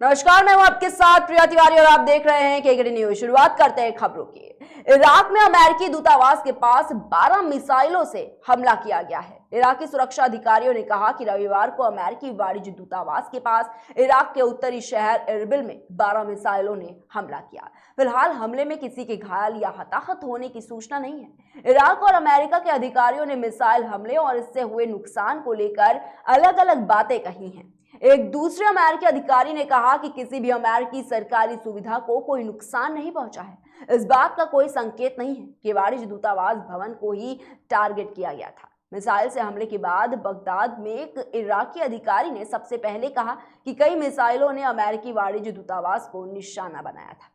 नमस्कार, मैं हूं आपके साथ प्रिया तिवारी और आप देख रहे हैं केकेडी न्यूज। शुरुआत करते हैं खबरों की। इराक में अमेरिकी दूतावास के पास 12 मिसाइलों से हमला किया गया है। इराकी सुरक्षा अधिकारियों ने कहा कि रविवार को अमेरिकी वाणिज्य दूतावास के पास इराक के उत्तरी शहर इरबिल में 12 मिसाइलों ने हमला किया। फिलहाल हमले में किसी के घायल या हताहत होने की सूचना नहीं है। इराक और अमेरिका के अधिकारियों ने मिसाइल हमले और इससे हुए नुकसान को लेकर अलग अलग बातें कही हैं। एक दूसरे अमेरिकी अधिकारी ने कहा कि किसी भी अमेरिकी सरकारी सुविधा को कोई नुकसान नहीं पहुंचा है। इस बात का कोई संकेत नहीं है कि वाणिज्य दूतावास भवन को ही टारगेट किया गया था। मिसाइल से हमले के बाद बगदाद में एक इराकी अधिकारी ने सबसे पहले कहा कि कई मिसाइलों ने अमेरिकी वाणिज्य दूतावास को निशाना बनाया था।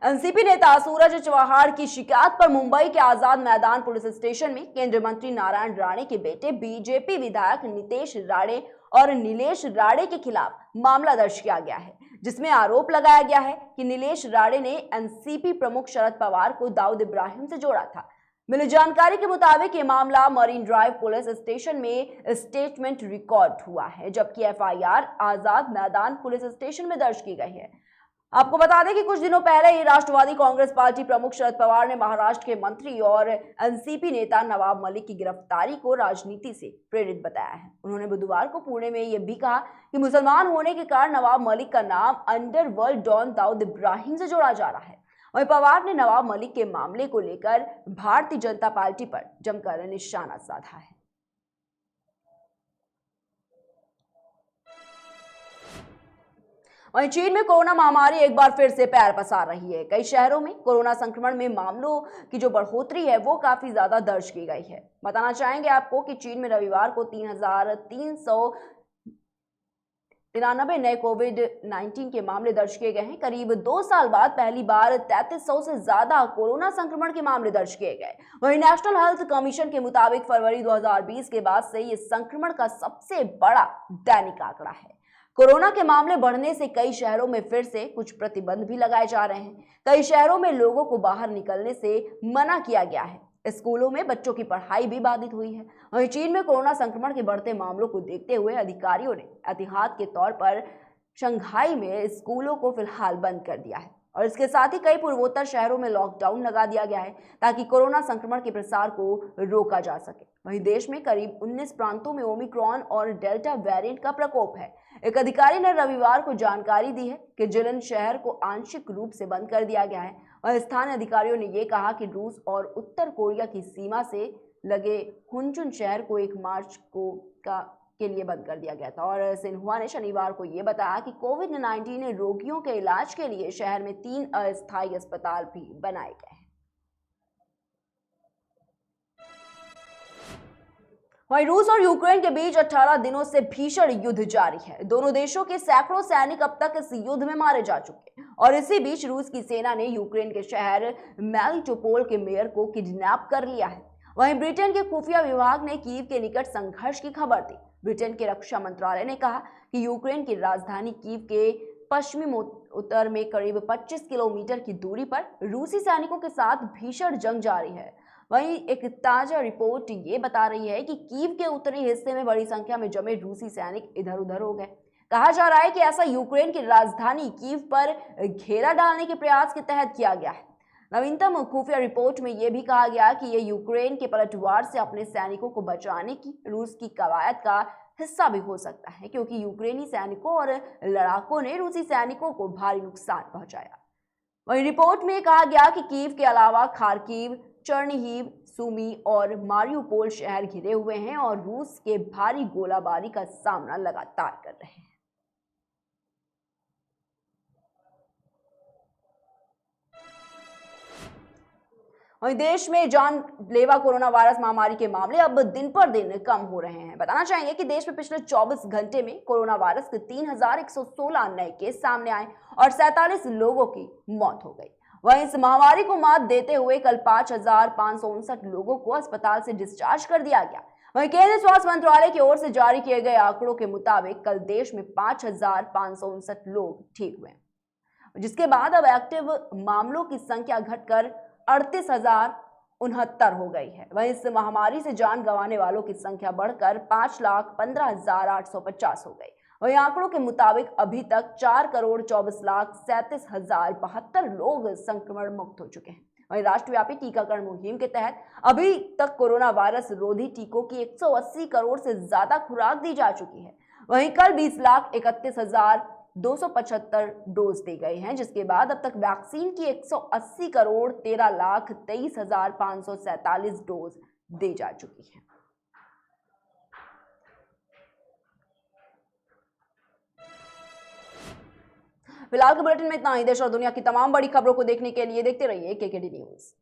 एनसीपी नेता सूरज चव्हाण की शिकायत पर मुंबई के आजाद मैदान पुलिस स्टेशन में केंद्रीय मंत्री नारायण राणे के बेटे बीजेपी विधायक नितेश राणे और नीलेश राणे के खिलाफ मामला दर्ज किया गया है, जिसमें आरोप लगाया गया है कि नीलेश राणे ने एनसीपी प्रमुख शरद पवार को दाऊद इब्राहिम से जोड़ा था। मिली जानकारी के मुताबिक ये मामला मरीन ड्राइव पुलिस स्टेशन में स्टेटमेंट रिकॉर्ड हुआ है, जबकि FIR Azad Maidan police station में दर्ज की गई है। आपको बता दें कि कुछ दिनों पहले ही राष्ट्रवादी कांग्रेस पार्टी प्रमुख शरद पवार ने महाराष्ट्र के मंत्री और एनसीपी नेता नवाब मलिक की गिरफ्तारी को राजनीति से प्रेरित बताया है। उन्होंने बुधवार को पुणे में यह भी कहा कि मुसलमान होने के कारण नवाब मलिक का नाम अंडरवर्ल्ड डॉन दाऊद इब्राहिम से जोड़ा जा रहा है। वहीं पवार ने नवाब मलिक के मामले को लेकर भारतीय जनता पार्टी पर जमकर निशाना साधा है। वहीं चीन में कोरोना महामारी एक बार फिर से पैर पसार रही है। कई शहरों में कोरोना संक्रमण में मामलों की जो बढ़ोतरी है वो काफी ज्यादा दर्ज की गई है। बताना चाहेंगे आपको कि चीन में रविवार को 3,393 नए कोविड-19 के मामले दर्ज किए गए हैं। करीब 2 साल बाद पहली बार 3300 से ज्यादा कोरोना संक्रमण के मामले दर्ज किए गए। वहीं नेशनल हेल्थ कमीशन के मुताबिक फरवरी 2020 के बाद से ये संक्रमण का सबसे बड़ा दैनिक आंकड़ा है। कोरोना के मामले बढ़ने से कई शहरों में फिर से कुछ प्रतिबंध भी लगाए जा रहे हैं। कई शहरों में लोगों को बाहर निकलने से मना किया गया है। स्कूलों में बच्चों की पढ़ाई भी बाधित हुई है। वहीं चीन में कोरोना संक्रमण के बढ़ते मामलों को देखते हुए अधिकारियों ने एहतियात के तौर पर शंघाई में स्कूलों को फिलहाल बंद कर दिया है और इसके साथ ही कई पूर्वोत्तर शहरों में लॉकडाउन लगा दिया गया है ताकि कोरोना संक्रमण के प्रसार को रोका जा सके। वहीं देश में करीब 19 प्रांतों में ओमिक्रॉन और डेल्टा वेरिएंट का प्रकोप है। एक अधिकारी ने रविवार को जानकारी दी है कि जिलन शहर को आंशिक रूप से बंद कर दिया गया है और स्थानीय अधिकारियों ने यह कहा कि रूस और उत्तर कोरिया की सीमा से लगे हुनचुन शहर को 1 मार्च के लिए बंद कर दिया गया था। और सिन्हुआ ने शनिवार को यह बताया कि कोविड-19 रोगियों के इलाज के लिए शहर में 3 अस्थायी अस्पताल भी बनाए गए हैं। वहीं रूस और यूक्रेन के बीच 18 दिनों से भीषण युद्ध जारी है। दोनों देशों के सैकड़ों सैनिक अब तक इस युद्ध में मारे जा चुके हैं और इसी बीच रूस की सेना ने यूक्रेन के शहर मेलिटोपोल के मेयर को किडनैप कर लिया है। वहीं ब्रिटेन के खुफिया विभाग ने कीव के निकट संघर्ष की खबर दी। ब्रिटेन के रक्षा मंत्रालय ने कहा कि यूक्रेन की राजधानी कीव के पश्चिमी उत्तर में करीब 25 किलोमीटर की दूरी पर रूसी सैनिकों के साथ भीषण जंग जारी है। वहीं एक ताजा रिपोर्ट ये बता रही है कि कीव के उत्तरी हिस्से में बड़ी संख्या में जमे रूसी सैनिक इधर उधर हो गए। कहा जा रहा है कि ऐसा यूक्रेन की राजधानी कीव पर घेरा डालने के प्रयास के तहत किया गया है। नवीनतम खुफिया रिपोर्ट में यह भी कहा गया कि यह यूक्रेन के पलटवार से अपने सैनिकों को बचाने की रूस की कवायद का हिस्सा भी हो सकता है, क्योंकि यूक्रेनी सैनिकों और लड़ाकों ने रूसी सैनिकों को भारी नुकसान पहुंचाया। वहीं रिपोर्ट में कहा गया कि कीव के अलावा खार्किव, चर्निहिव, सुमी और मारियुपोल शहर घिरे हुए हैं और रूस के भारी गोलाबारी का सामना लगातार कर रहे हैं। वहीं देश में जानलेवा कोरोना वायरस महामारी के मामले अब दिन पर दिन कम हो रहे हैं। बताना चाहेंगे कि देश में पिछले 24 घंटे में कोरोना वायरस के 3,116 नए केस सामने आए और 47 लोगों की मौत हो गई। वहीं इस महामारी को मात देते हुए कल 5,559 लोगों को अस्पताल से डिस्चार्ज कर दिया गया। वहीं केंद्रीय स्वास्थ्य मंत्रालय की ओर से जारी किए गए आंकड़ों के मुताबिक कल देश में 5,559 लोग ठीक हुए, जिसके बाद अब एक्टिव मामलों की संख्या घटकर 38,000 69 हो गई है। वहीं इस महामारी से जान गंवाने वालों की संख्या बढ़कर 5,15,850 हो गई। वहीं आंकड़ों के मुताबिक अभी तक 4,24,37,072 लोग संक्रमण मुक्त हो चुके हैं। वहीं राष्ट्रव्यापी टीकाकरण मुहिम के तहत अभी तक कोरोना वायरस रोधी टीकों की 180 करोड़ से ज्यादा खुराक दी जा चुकी है। वहीं कल 20,31,275 डोज दी गई हैं, जिसके बाद अब तक वैक्सीन की 180 करोड़ 13,23,547 डोज दी जा चुकी है। फिलहाल के बुलेटिन में इतना ही। देश और दुनिया की तमाम बड़ी खबरों को देखने के लिए देखते रहिए केकेडी न्यूज।